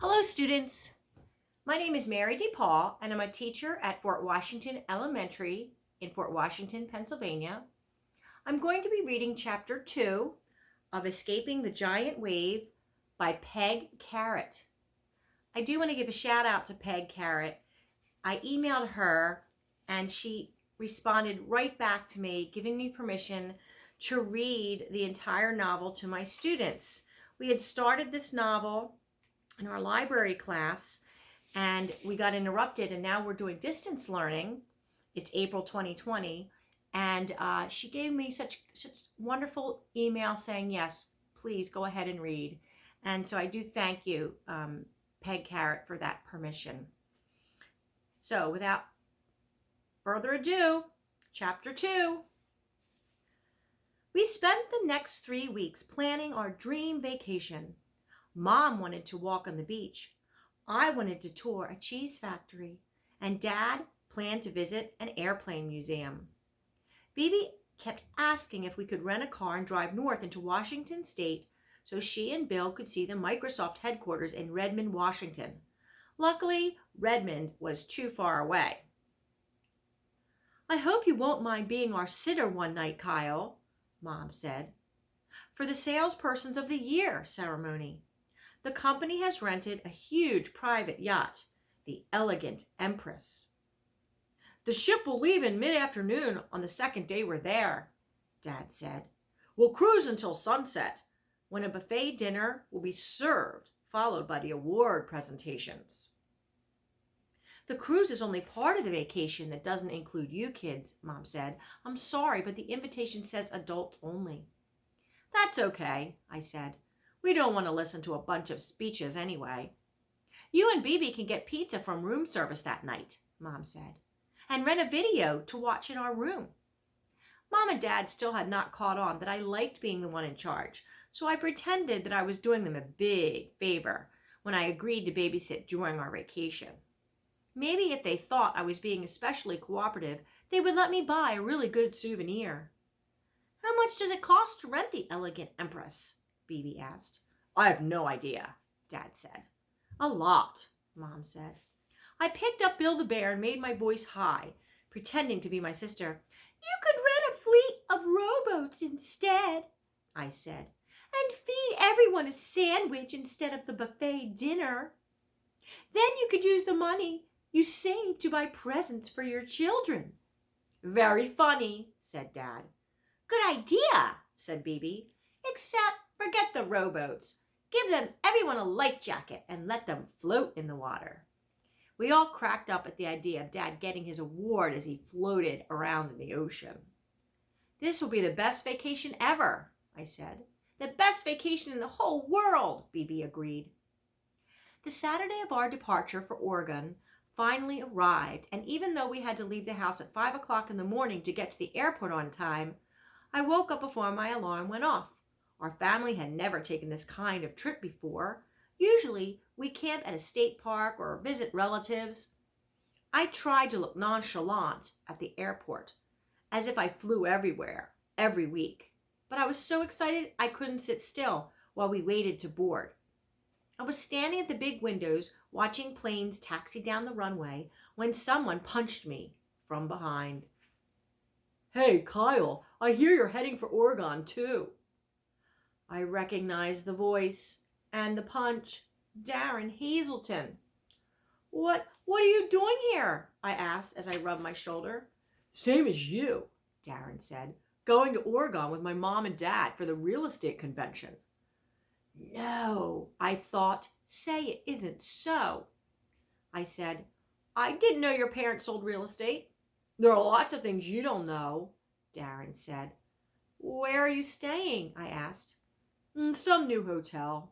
Hello, students. My name is Mary DePaul, and I'm a teacher at Fort Washington Elementary in Fort Washington, Pennsylvania. I'm going to be reading Chapter 2 of Escaping the Giant Wave by Peg Kehret. I do want to give a shout out to Peg Kehret. I emailed her, and she responded right back to me, giving me permission to read the entire novel to my students. We had started this novel in our library class and we got interrupted, and now we're doing distance learning. It's April 2020, and she gave me such wonderful email saying, yes, please go ahead and read. And so I do thank you, Peg Kehret, for that permission. So without further ado, Chapter 2. We spent the next 3 weeks planning our dream vacation. Mom wanted to walk on the beach. I wanted to tour a cheese factory, and Dad planned to visit an airplane museum. Bibi kept asking if we could rent a car and drive north into Washington State so she and Bill could see the Microsoft headquarters in Redmond, Washington. Luckily, Redmond was too far away. I hope you won't mind being our sitter one night, Kyle, Mom said, for the Salespersons of the Year ceremony. The company has rented a huge private yacht, the Elegant Empress. The ship will leave in mid-afternoon on the second day we're there, Dad said. We'll cruise until sunset, when a buffet dinner will be served, followed by the award presentations. The cruise is only part of the vacation that doesn't include you kids, Mom said. I'm sorry, but the invitation says adults only. That's okay, I said. We don't want to listen to a bunch of speeches anyway. You and Bibi can get pizza from room service that night, Mom said, and rent a video to watch in our room. Mom and Dad still had not caught on that I liked being the one in charge, so I pretended that I was doing them a big favor when I agreed to babysit during our vacation. Maybe if they thought I was being especially cooperative, they would let me buy a really good souvenir. How much does it cost to rent the Elegant Empress? Bibi asked. I have no idea, Dad said. A lot, Mom said. I picked up Bill the Bear and made my voice high, pretending to be my sister. You could rent a fleet of rowboats instead, I said, and feed everyone a sandwich instead of the buffet dinner. Then you could use the money you saved to buy presents for your children. Very funny, said Dad. Good idea, said Bibi, except forget the rowboats. Give them everyone a life jacket and let them float in the water. We all cracked up at the idea of Dad getting his award as he floated around in the ocean. This will be the best vacation ever, I said. The best vacation in the whole world, Bibi agreed. The Saturday of our departure for Oregon finally arrived, and even though we had to leave the house at 5 o'clock in the morning to get to the airport on time, I woke up before my alarm went off. Our family had never taken this kind of trip before. Usually, we camp at a state park or visit relatives. I tried to look nonchalant at the airport, as if I flew everywhere, every week. But I was so excited I couldn't sit still while we waited to board. I was standing at the big windows watching planes taxi down the runway when someone punched me from behind. Hey, Kyle, I hear you're heading for Oregon, too. I recognized the voice and the punch. Darren Hazelton. What are you doing here? I asked as I rubbed my shoulder. Same as you, Darren said. Going to Oregon with my mom and dad for the real estate convention. No, I thought. Say it isn't so. I said, I didn't know your parents sold real estate. There are lots of things you don't know, Darren said. Where are you staying? I asked. Some new hotel.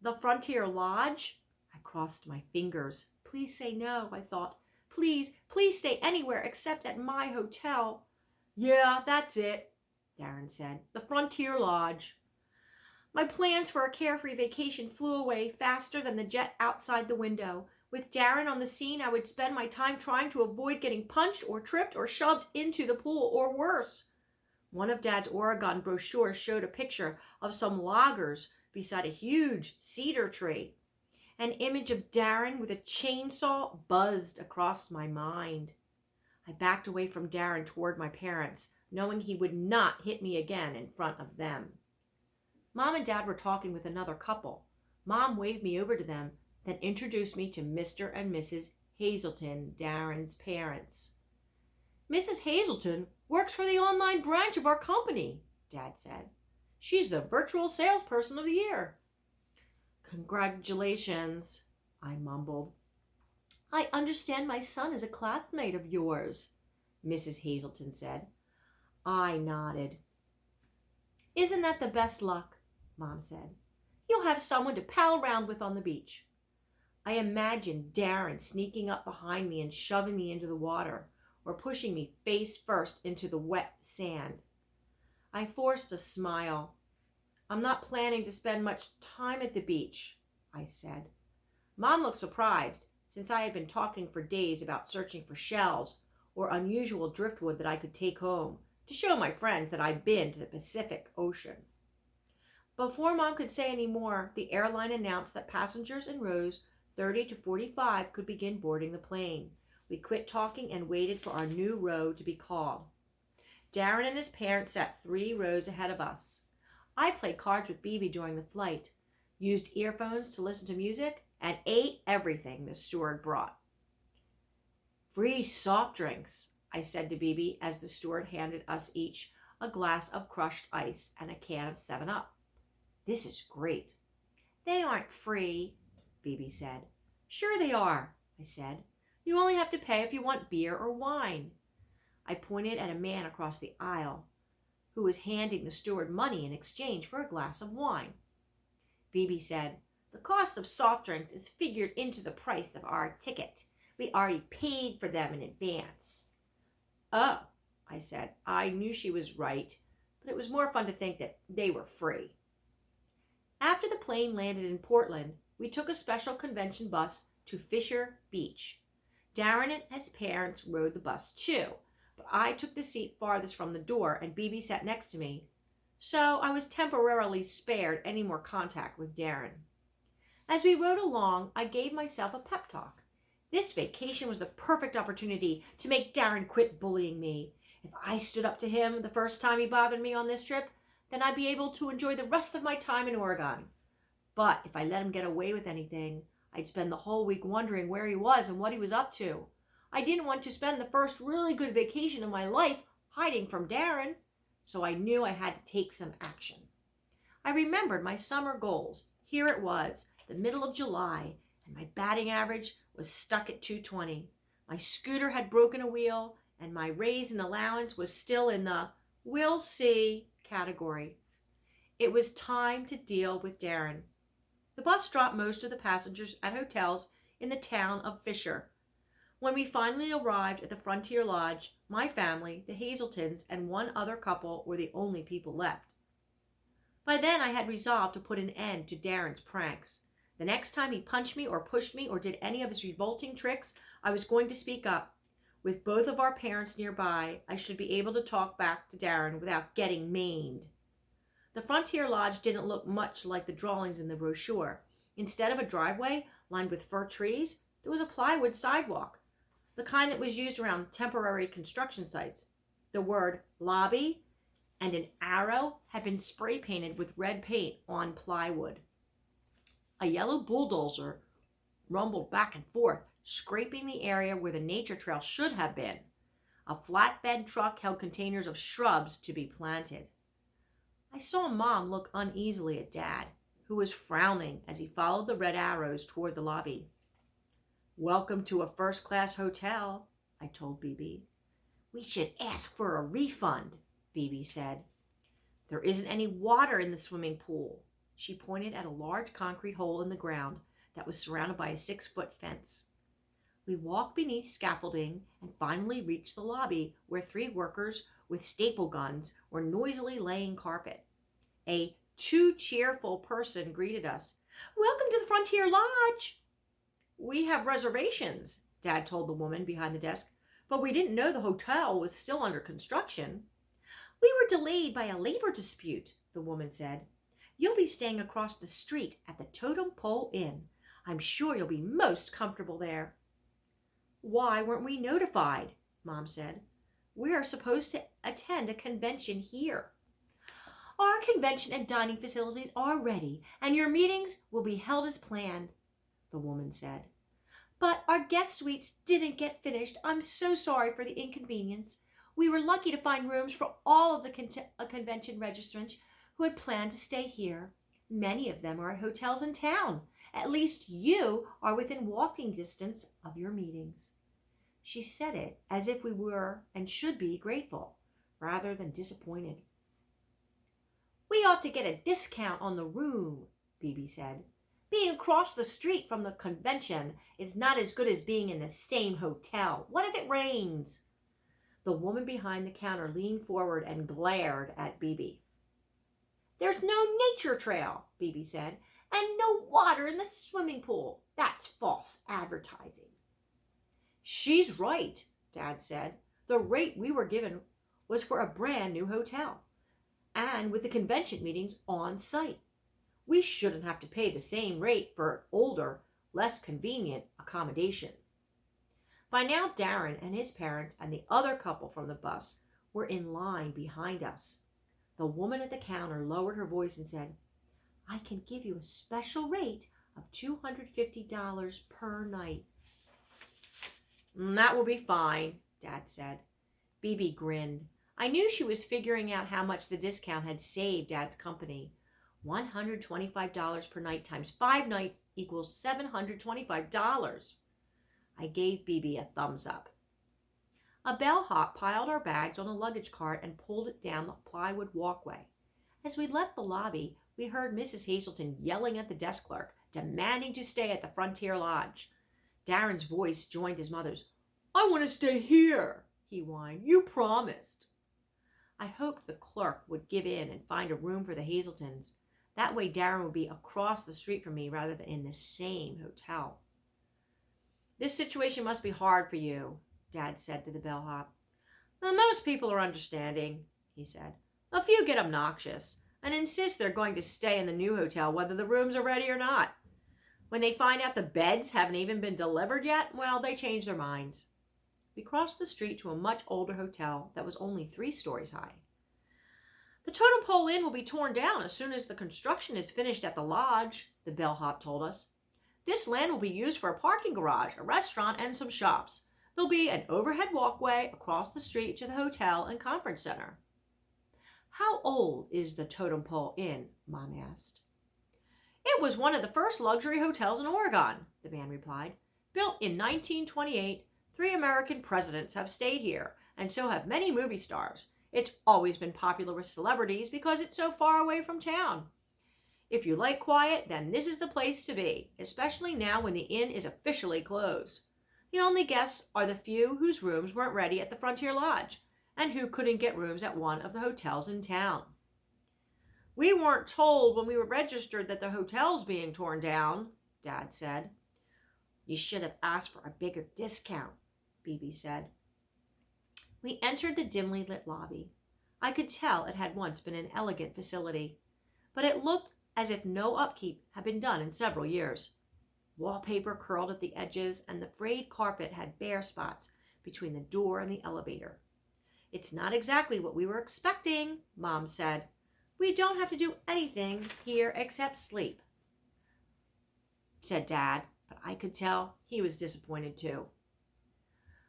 The Frontier Lodge? I crossed my fingers. Please say no, I thought. Please stay anywhere except at my hotel. Yeah, that's it, Darren said. The Frontier Lodge. My plans for a carefree vacation flew away faster than the jet outside the window. With Darren on the scene, I would spend my time trying to avoid getting punched or tripped or shoved into the pool, or worse. One of Dad's Oregon brochures showed a picture of some loggers beside a huge cedar tree. An image of Darren with a chainsaw buzzed across my mind. I backed away from Darren toward my parents, knowing he would not hit me again in front of them. Mom and Dad were talking with another couple. Mom waved me over to them, then introduced me to Mr. and Mrs. Hazelton, Darren's parents. Mrs. Hazelton works for the online branch of our company, Dad said. She's the virtual salesperson of the year. Congratulations, I mumbled. I understand my son is a classmate of yours, Mrs. Hazelton said. I nodded. Isn't that the best luck? Mom said. You'll have someone to pal around with on the beach. I imagined Darren sneaking up behind me and shoving me into the water, or pushing me face first into the wet sand. I forced a smile. I'm not planning to spend much time at the beach, I said. Mom looked surprised, since I had been talking for days about searching for shells or unusual driftwood that I could take home to show my friends that I'd been to the Pacific Ocean. Before Mom could say any more, the airline announced that passengers in rows 30 to 45 could begin boarding the plane. We quit talking and waited for our new row to be called. Darren and his parents sat 3 rows ahead of us. I played cards with Bibi during the flight, used earphones to listen to music, and ate everything the steward brought. Free soft drinks, I said to Bibi as the steward handed us each a glass of crushed ice and a can of 7-Up. This is great. They aren't free, Bibi said. Sure they are, I said. You only have to pay if you want beer or wine. I pointed at a man across the aisle who was handing the steward money in exchange for a glass of wine. Bibi said, the cost of soft drinks is figured into the price of our ticket. We already paid for them in advance. Oh, I said. I knew she was right, but it was more fun to think that they were free. After the plane landed in Portland, we took a special convention bus to Fisher Beach. Darren and his parents rode the bus too, but I took the seat farthest from the door and Bibi sat next to me, so I was temporarily spared any more contact with Darren. As we rode along, I gave myself a pep talk. This vacation was the perfect opportunity to make Darren quit bullying me. If I stood up to him the first time he bothered me on this trip, then I'd be able to enjoy the rest of my time in Oregon. But if I let him get away with anything, I'd spend the whole week wondering where he was and what he was up to. I didn't want to spend the first really good vacation of my life hiding from Darren, so I knew I had to take some action. I remembered my summer goals. Here it was, the middle of July, and my batting average was stuck at .220. My scooter had broken a wheel, and my raise in allowance was still in the "we'll see" category. It was time to deal with Darren. The bus dropped most of the passengers at hotels in the town of Fisher. When we finally arrived at the Frontier Lodge, my family, the Hazeltons, and one other couple were the only people left. By then, I had resolved to put an end to Darren's pranks. The next time he punched me or pushed me or did any of his revolting tricks, I was going to speak up. With both of our parents nearby, I should be able to talk back to Darren without getting maimed. The Frontier Lodge didn't look much like the drawings in the brochure. Instead of a driveway lined with fir trees, there was a plywood sidewalk, the kind that was used around temporary construction sites. The word lobby and an arrow had been spray painted with red paint on plywood. A yellow bulldozer rumbled back and forth, scraping the area where the nature trail should have been. A flatbed truck held containers of shrubs to be planted. I saw Mom look uneasily at Dad, who was frowning as he followed the red arrows toward the lobby. Welcome to a first-class hotel, I told Bibi. We should ask for a refund, Bibi said. There isn't any water in the swimming pool. She pointed at a large concrete hole in the ground that was surrounded by a 6-foot fence. We walked beneath scaffolding and finally reached the lobby where 3 workers with staple guns were noisily laying carpet. A too cheerful person greeted us. Welcome to the Frontier Lodge. We have reservations, Dad told the woman behind the desk, but we didn't know the hotel was still under construction. We were delayed by a labor dispute, the woman said. You'll be staying across the street at the Totem Pole Inn. I'm sure you'll be most comfortable there." "Why weren't we notified?" Mom said. "We are supposed to attend a convention here." "Our convention and dining facilities are ready, and your meetings will be held as planned," the woman said. "But our guest suites didn't get finished. I'm so sorry for the inconvenience. We were lucky to find rooms for all of the convention registrants who had planned to stay here. Many of them are at hotels in town. At least you are within walking distance of your meetings." She said it as if we were and should be grateful, rather than disappointed. "We ought to get a discount on the room," Bibi said. "Being across the street from the convention is not as good as being in the same hotel. What if it rains?" The woman behind the counter leaned forward and glared at Bibi. "There's no nature trail," Bibi said, "and no water in the swimming pool. That's false advertising." "She's right," Dad said. "The rate we were given was for a brand new hotel, and with the convention meetings on site. We shouldn't have to pay the same rate for an older, less convenient accommodation." By now, Darren and his parents and the other couple from the bus were in line behind us. The woman at the counter lowered her voice and said, "I can give you a special rate of $250 per night." "That will be fine," Dad said. Bibi grinned. I knew she was figuring out how much the discount had saved Dad's company. $125 per night times 5 nights equals $725. I gave Bibi a thumbs up. A bellhop piled our bags on a luggage cart and pulled it down the plywood walkway. As we left the lobby, we heard Mrs. Hazelton yelling at the desk clerk, demanding to stay at the Frontier Lodge. Darren's voice joined his mother's. "I want to stay here," he whined. "You promised." I hoped the clerk would give in and find a room for the Hazeltons. That way Darren would be across the street from me rather than in the same hotel. "This situation must be hard for you," Dad said to the bellhop. "Most people are understanding," he said. "A few get obnoxious and insist they're going to stay in the new hotel whether the rooms are ready or not. When they find out the beds haven't even been delivered yet, well, they change their minds." We crossed the street to a much older hotel that was only 3 stories high. "The Totem Pole Inn will be torn down as soon as the construction is finished at the lodge," the bellhop told us. "This land will be used for a parking garage, a restaurant, and some shops. There'll be an overhead walkway across the street to the hotel and conference center." "How old is the Totem Pole Inn?" Mom asked. "It was one of the first luxury hotels in Oregon," the man replied. "Built in 1928, 3 American presidents have stayed here, and so have many movie stars. It's always been popular with celebrities because it's so far away from town. If you like quiet, then this is the place to be, especially now when the inn is officially closed. The only guests are the few whose rooms weren't ready at the Frontier Lodge, and who couldn't get rooms at one of the hotels in town." "We weren't told when we were registered that the hotel's being torn down," Dad said. "You should have asked for a bigger discount," Bibi said. We entered the dimly lit lobby. I could tell it had once been an elegant facility, but it looked as if no upkeep had been done in several years. Wallpaper curled at the edges, and the frayed carpet had bare spots between the door and the elevator. "It's not exactly what we were expecting," Mom said. "We don't have to do anything here except sleep," said Dad, but I could tell he was disappointed too.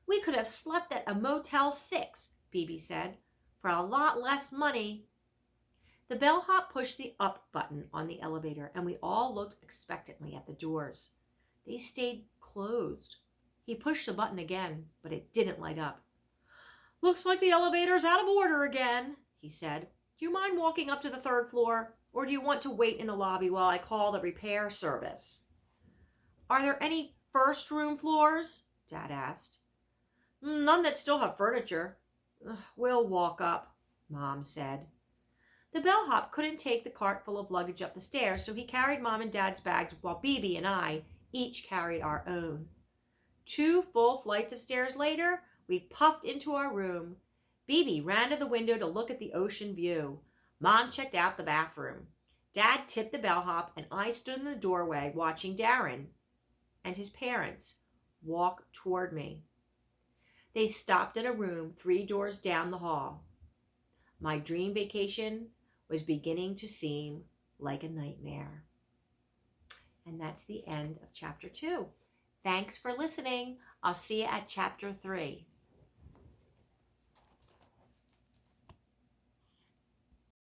"We could have slept at a Motel 6, Bibi said, "for a lot less money." The bellhop pushed the up button on the elevator, and we all looked expectantly at the doors. They stayed closed. He pushed the button again, but it didn't light up. "Looks like the elevator's out of order again," he said. "Do you mind walking up to the 3rd floor, or do you want to wait in the lobby while I call the repair service?" "Are there any first room floors?" Dad asked. "None that still have furniture." "We'll walk up," Mom said. The bellhop couldn't take the cart full of luggage up the stairs, so he carried Mom and Dad's bags while Bibi and I each carried our own. 2 full flights of stairs later, we puffed into our room. Bibi ran to the window to look at the ocean view. Mom checked out the bathroom. Dad tipped the bellhop, and I stood in the doorway watching Darren. and his parents walk toward me. They stopped at a room 3 doors down the hall. My dream vacation was beginning to seem like a nightmare. And that's the end of chapter 2. Thanks for listening. I'll see you at chapter 3.